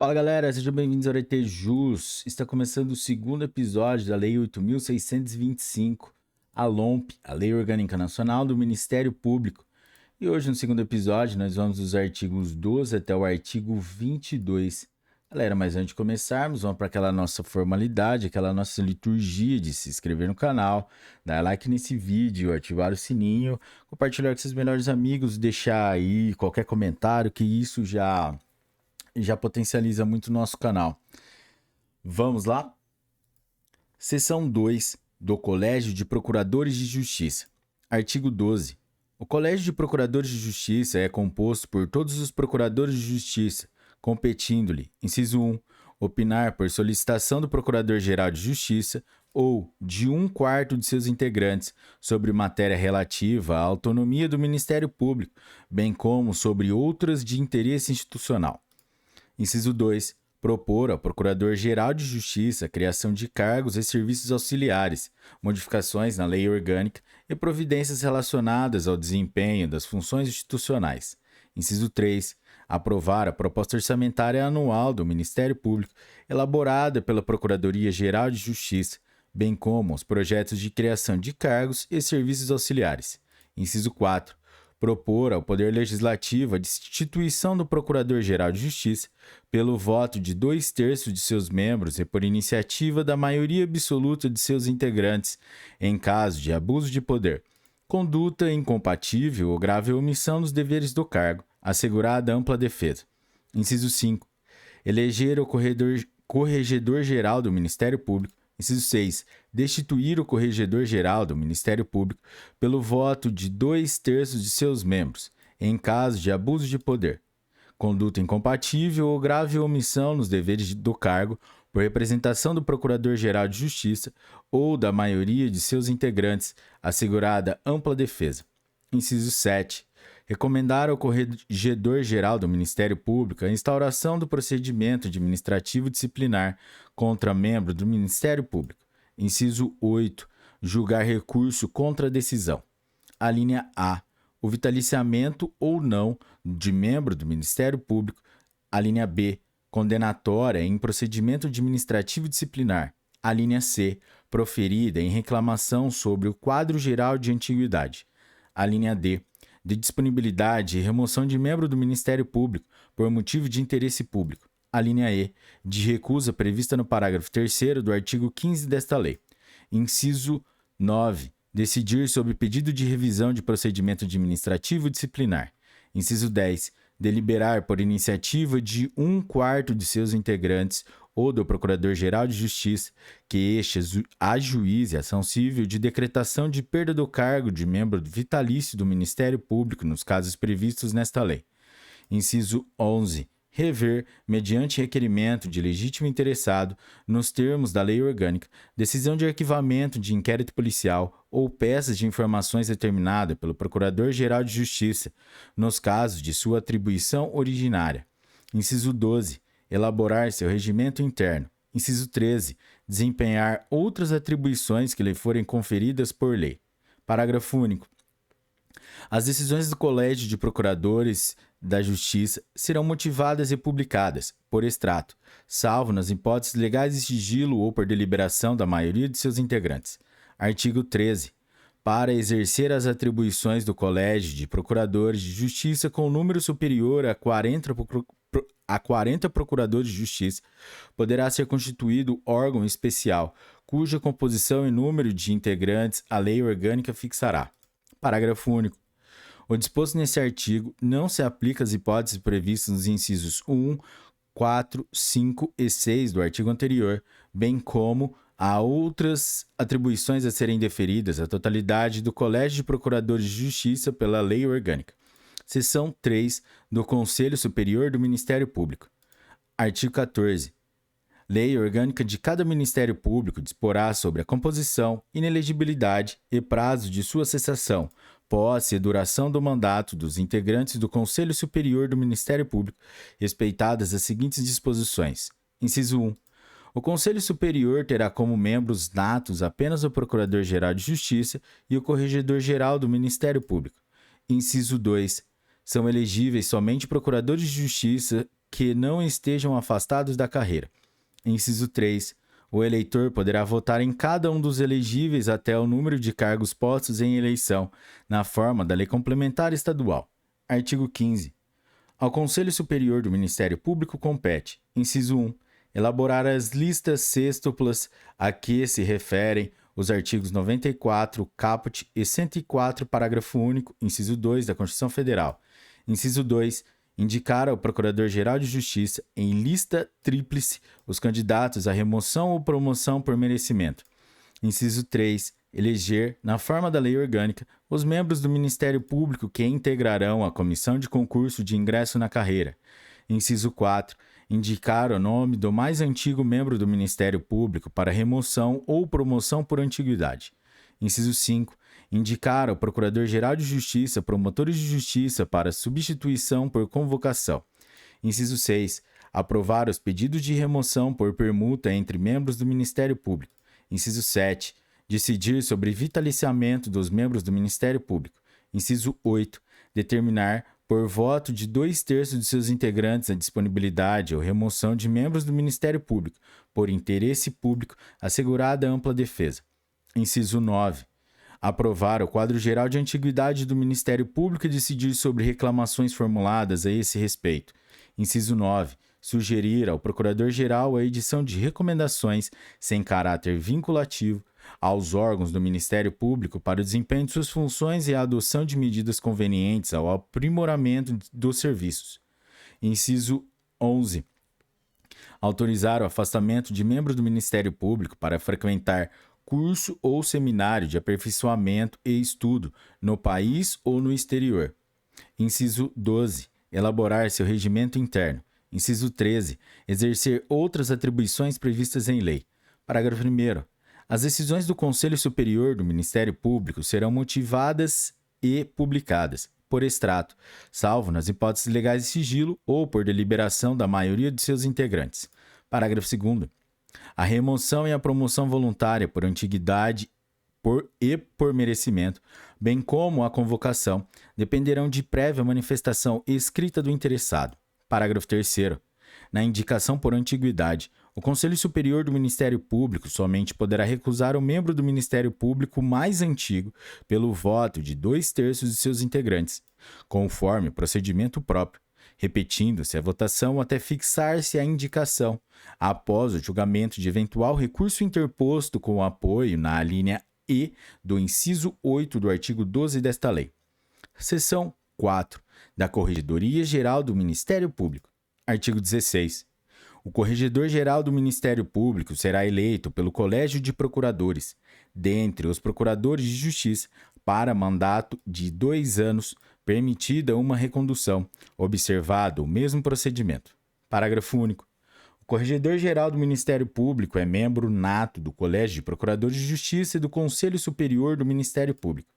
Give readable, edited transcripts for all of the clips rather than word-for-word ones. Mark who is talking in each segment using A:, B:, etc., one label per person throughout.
A: Fala galera, sejam bem-vindos ao ET Jus. Está começando o segundo episódio da Lei 8.625, a LOMP, a Lei Orgânica Nacional do Ministério Público. E hoje, no segundo episódio, nós vamos dos artigos 12 até o artigo 22. Galera, mas antes de começarmos, vamos para aquela nossa formalidade, aquela nossa liturgia de se inscrever no canal, dar like nesse vídeo, ativar o sininho, compartilhar com seus melhores amigos, deixar aí qualquer comentário, que isso já potencializa muito o nosso canal. Vamos lá? Seção 2 do Colégio de Procuradores de Justiça. Artigo 12. O Colégio de Procuradores de Justiça é composto por todos os procuradores de justiça, competindo-lhe, inciso 1, opinar por solicitação do Procurador-Geral de Justiça ou de 1/4 de seus integrantes sobre matéria relativa à autonomia do Ministério Público, bem como sobre outras de interesse institucional. Inciso 2. Propor ao Procurador-Geral de Justiça a criação de cargos e serviços auxiliares, modificações na lei orgânica e providências relacionadas ao desempenho das funções institucionais. Inciso 3. Aprovar a proposta orçamentária anual do Ministério Público, elaborada pela Procuradoria-Geral de Justiça, bem como os projetos de criação de cargos e serviços auxiliares. Inciso 4. Propor ao Poder Legislativo a destituição do Procurador-Geral de Justiça pelo voto de 2/3 de seus membros e por iniciativa da maioria absoluta de seus integrantes, em caso de abuso de poder, conduta incompatível ou grave omissão dos deveres do cargo, assegurada ampla defesa. Inciso 5. Eleger o Corregedor-Geral do Ministério Público. Inciso 6. Destituir o Corregedor-Geral do Ministério Público pelo voto de 2/3 de seus membros, em caso de abuso de poder, conduta incompatível ou grave omissão nos deveres do cargo por representação do Procurador-Geral de Justiça ou da maioria de seus integrantes, assegurada ampla defesa. Inciso 7. Recomendar ao Corregedor-Geral do Ministério Público a instauração do procedimento administrativo disciplinar contra membro do Ministério Público. Inciso 8. Julgar recurso contra a decisão. A linha A. O vitaliciamento ou não de membro do Ministério Público. A linha B. Condenatória em procedimento administrativo disciplinar. A linha C. Proferida em reclamação sobre o quadro geral de antiguidade. A linha D. De disponibilidade e remoção de membro do Ministério Público por motivo de interesse público. A linha E, de recusa prevista no parágrafo 3º do artigo 15 desta lei. Inciso 9. Decidir sobre pedido de revisão de procedimento administrativo disciplinar. Inciso 10. Deliberar por iniciativa de 1/4 de seus integrantes ou do Procurador-Geral de Justiça que este ajuize ação civil de decretação de perda do cargo de membro vitalício do Ministério Público nos casos previstos nesta lei. Inciso 11. Rever, mediante requerimento de legítimo interessado, nos termos da lei orgânica, decisão de arquivamento de inquérito policial ou peças de informações determinada pelo Procurador-Geral de Justiça, nos casos de sua atribuição originária. Inciso 12. Elaborar seu regimento interno. Inciso 13. Desempenhar outras atribuições que lhe forem conferidas por lei. Parágrafo único. As decisões do Colégio de Procuradores da Justiça serão motivadas e publicadas, por extrato, salvo nas hipóteses legais de sigilo ou por deliberação da maioria de seus integrantes. Artigo 13. Para exercer as atribuições do Colégio de Procuradores de Justiça com número superior a 40 procuradores de justiça, poderá ser constituído órgão especial, cuja composição e número de integrantes a lei orgânica fixará. Parágrafo único. O disposto nesse artigo não se aplica às hipóteses previstas nos incisos 1, 4, 5 e 6 do artigo anterior, bem como a outras atribuições a serem deferidas à totalidade do Colégio de Procuradores de Justiça pela lei orgânica. Seção 3 do Conselho Superior do Ministério Público. Artigo 14. Lei orgânica de cada Ministério Público disporá sobre a composição, inelegibilidade e prazo de sua cessação, posse e duração do mandato dos integrantes do Conselho Superior do Ministério Público, respeitadas as seguintes disposições. Inciso 1. O Conselho Superior terá como membros natos apenas o Procurador-Geral de Justiça e o Corregedor-Geral do Ministério Público. Inciso 2. São elegíveis somente procuradores de justiça que não estejam afastados da carreira. Inciso 3. O eleitor poderá votar em cada um dos elegíveis até o número de cargos postos em eleição, na forma da Lei Complementar Estadual. Artigo 15. Ao Conselho Superior do Ministério Público compete, inciso 1, elaborar as listas sextuplas a que se referem os artigos 94, caput e 104, parágrafo único, inciso 2 da Constituição Federal. Inciso 2. Indicar ao Procurador-Geral de Justiça, em lista tríplice, os candidatos à remoção ou promoção por merecimento. Inciso 3. Eleger, na forma da lei orgânica, os membros do Ministério Público que integrarão a comissão de concurso de ingresso na carreira. Inciso 4. Indicar o nome do mais antigo membro do Ministério Público para remoção ou promoção por antiguidade. Inciso 5. Indicar ao Procurador-Geral de Justiça promotores de justiça para substituição por convocação. Inciso 6. Aprovar os pedidos de remoção por permuta entre membros do Ministério Público. Inciso 7. Decidir sobre vitaliciamento dos membros do Ministério Público. Inciso 8. Determinar, por voto de 2/3 de seus integrantes, a disponibilidade ou remoção de membros do Ministério Público, por interesse público, assegurada ampla defesa. Inciso 9. Aprovar o quadro geral de antiguidade do Ministério Público e decidir sobre reclamações formuladas a esse respeito. Inciso 9. Sugerir ao Procurador-Geral a edição de recomendações sem caráter vinculativo aos órgãos do Ministério Público para o desempenho de suas funções e a adoção de medidas convenientes ao aprimoramento dos serviços. Inciso 11. Autorizar o afastamento de membros do Ministério Público para frequentar curso ou seminário de aperfeiçoamento e estudo no país ou no exterior. Inciso 12. Elaborar seu regimento interno. Inciso 13. Exercer outras atribuições previstas em lei. Parágrafo 1º. As decisões do Conselho Superior do Ministério Público serão motivadas e publicadas, por extrato, salvo nas hipóteses legais de sigilo ou por deliberação da maioria de seus integrantes. Parágrafo 2º. A remoção e a promoção voluntária por antiguidade por merecimento, bem como a convocação, dependerão de prévia manifestação escrita do interessado. Parágrafo 3º. Na indicação por antiguidade, o Conselho Superior do Ministério Público somente poderá recusar o membro do Ministério Público mais antigo pelo voto de 2/3 de seus integrantes, conforme o procedimento próprio, repetindo-se a votação até fixar-se a indicação, após o julgamento de eventual recurso interposto com o apoio na alínea E do inciso 8 do artigo 12 desta lei. Seção 4 da Corregedoria Geral do Ministério Público. Artigo 16. O Corregedor-Geral do Ministério Público será eleito pelo Colégio de Procuradores, dentre os Procuradores de Justiça, para mandato de 2 anos, permitida uma recondução, observado o mesmo procedimento. Parágrafo único. O Corregedor-Geral do Ministério Público é membro nato do Colégio de Procuradores de Justiça e do Conselho Superior do Ministério Público.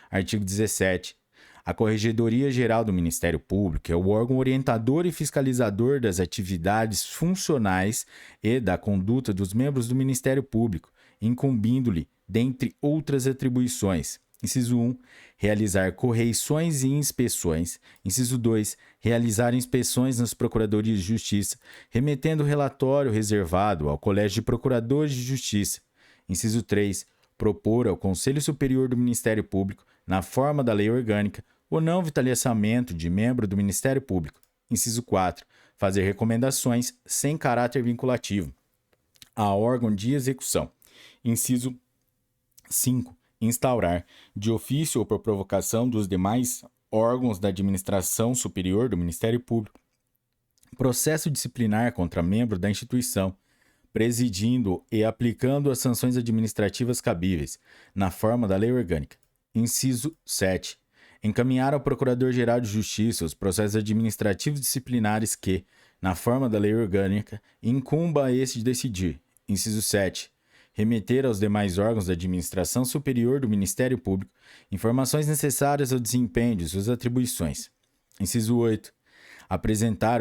A: Artigo 17. A Corregedoria Geral do Ministério Público é o órgão orientador e fiscalizador das atividades funcionais e da conduta dos membros do Ministério Público, incumbindo-lhe, dentre outras atribuições: inciso 1, realizar correições e inspeções; inciso 2, realizar inspeções nas Procuradorias de Justiça, remetendo relatório reservado ao Colégio de Procuradores de Justiça; inciso 3, propor ao Conselho Superior do Ministério Público, na forma da lei orgânica, o não vitaliciamento de membro do Ministério Público. Inciso 4. Fazer recomendações sem caráter vinculativo a órgão de execução. Inciso 5. Instaurar, de ofício ou por provocação dos demais órgãos da administração superior do Ministério Público, processo disciplinar contra membro da instituição, presidindo e aplicando as sanções administrativas cabíveis, na forma da lei orgânica. Inciso 7. Encaminhar ao Procurador-Geral de Justiça os processos administrativos disciplinares que, na forma da lei orgânica, incumba a este de decidir. Inciso 7. Remeter aos demais órgãos da administração superior do Ministério Público informações necessárias ao desempenho de suas atribuições. Inciso 8. Apresentar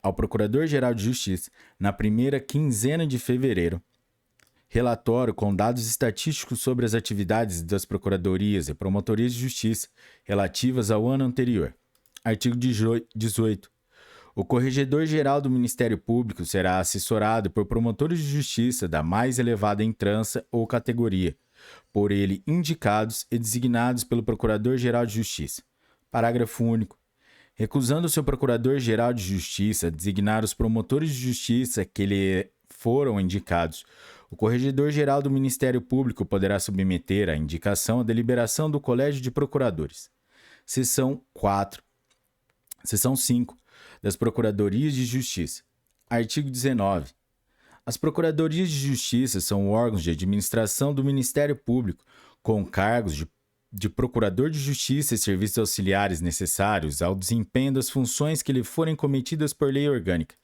A: ao Procurador-Geral de Justiça, na primeira quinzena de fevereiro, relatório com dados estatísticos sobre as atividades das Procuradorias e Promotorias de Justiça relativas ao ano anterior. Artigo 18. O Corregedor-Geral do Ministério Público será assessorado por promotores de justiça da mais elevada entrança ou categoria, por ele indicados e designados pelo Procurador-Geral de Justiça. Parágrafo único. Recusando seu Procurador-Geral de Justiça designar os promotores de justiça que lhe foram indicados, o Corregedor-Geral do Ministério Público poderá submeter a indicação à deliberação do Colégio de Procuradores. Seção 4. Seção 5. Das Procuradorias de Justiça. Artigo 19. As Procuradorias de Justiça são órgãos de administração do Ministério Público, com cargos de Procurador de Justiça e serviços auxiliares necessários ao desempenho das funções que lhe forem cometidas por lei orgânica.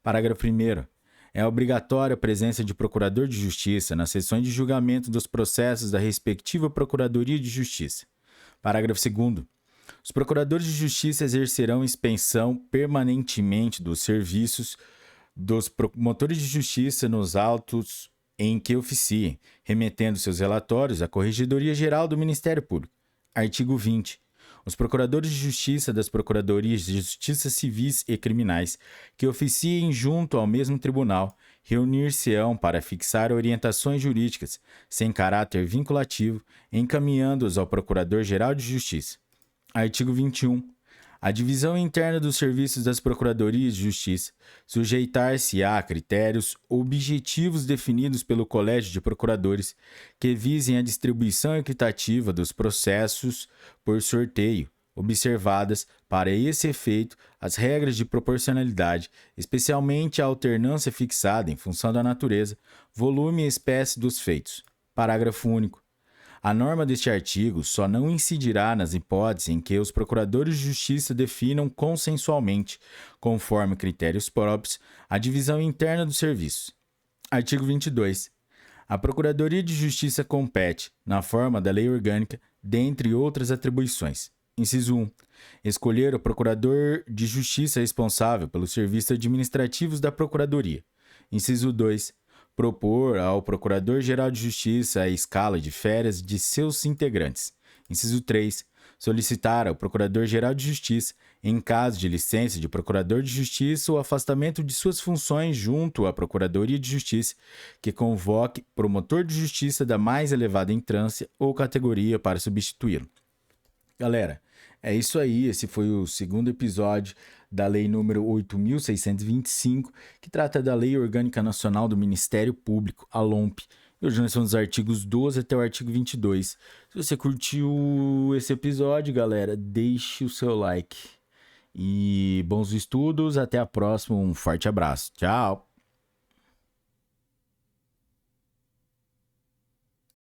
A: Parágrafo 1º. É obrigatória a presença de Procurador de Justiça nas sessões de julgamento dos processos da respectiva Procuradoria de Justiça. Parágrafo 2º. Os Procuradores de Justiça exercerão expensão permanentemente dos serviços dos promotores de justiça nos autos em que oficiem, remetendo seus relatórios à Corregedoria-Geral do Ministério Público. Artigo 20. Os procuradores de justiça das procuradorias de justiça civis e criminais que oficiem junto ao mesmo tribunal reunir-se-ão para fixar orientações jurídicas sem caráter vinculativo, encaminhando-os ao Procurador-Geral de Justiça. Artigo 21. A divisão interna dos serviços das Procuradorias de Justiça sujeitar-se-á a critérios objetivos definidos pelo Colégio de Procuradores que visem a distribuição equitativa dos processos por sorteio, observadas, para esse efeito, as regras de proporcionalidade, especialmente a alternância fixada em função da natureza, volume e espécie dos feitos. Parágrafo único. A norma deste artigo só não incidirá nas hipóteses em que os procuradores de justiça definam consensualmente, conforme critérios próprios, a divisão interna dos serviços. Artigo 22. A Procuradoria de Justiça compete, na forma da lei orgânica, dentre outras atribuições. Inciso 1. Escolher o procurador de justiça responsável pelos serviços administrativos da Procuradoria. Inciso 2. Propor ao Procurador-Geral de Justiça a escala de férias de seus integrantes. Inciso 3. Solicitar ao Procurador-Geral de Justiça, em caso de licença de Procurador de Justiça, o afastamento de suas funções junto à Procuradoria de Justiça, que convoque promotor de justiça da mais elevada entrância ou categoria para substituí-lo. Galera, é isso aí. Esse foi o segundo episódio da Lei número 8.625, que trata da Lei Orgânica Nacional do Ministério Público, a LOMP. E hoje nós somos dos artigos 12 até o artigo 22. Se você curtiu esse episódio, galera, deixe o seu like. E bons estudos, até a próxima, um forte abraço. Tchau!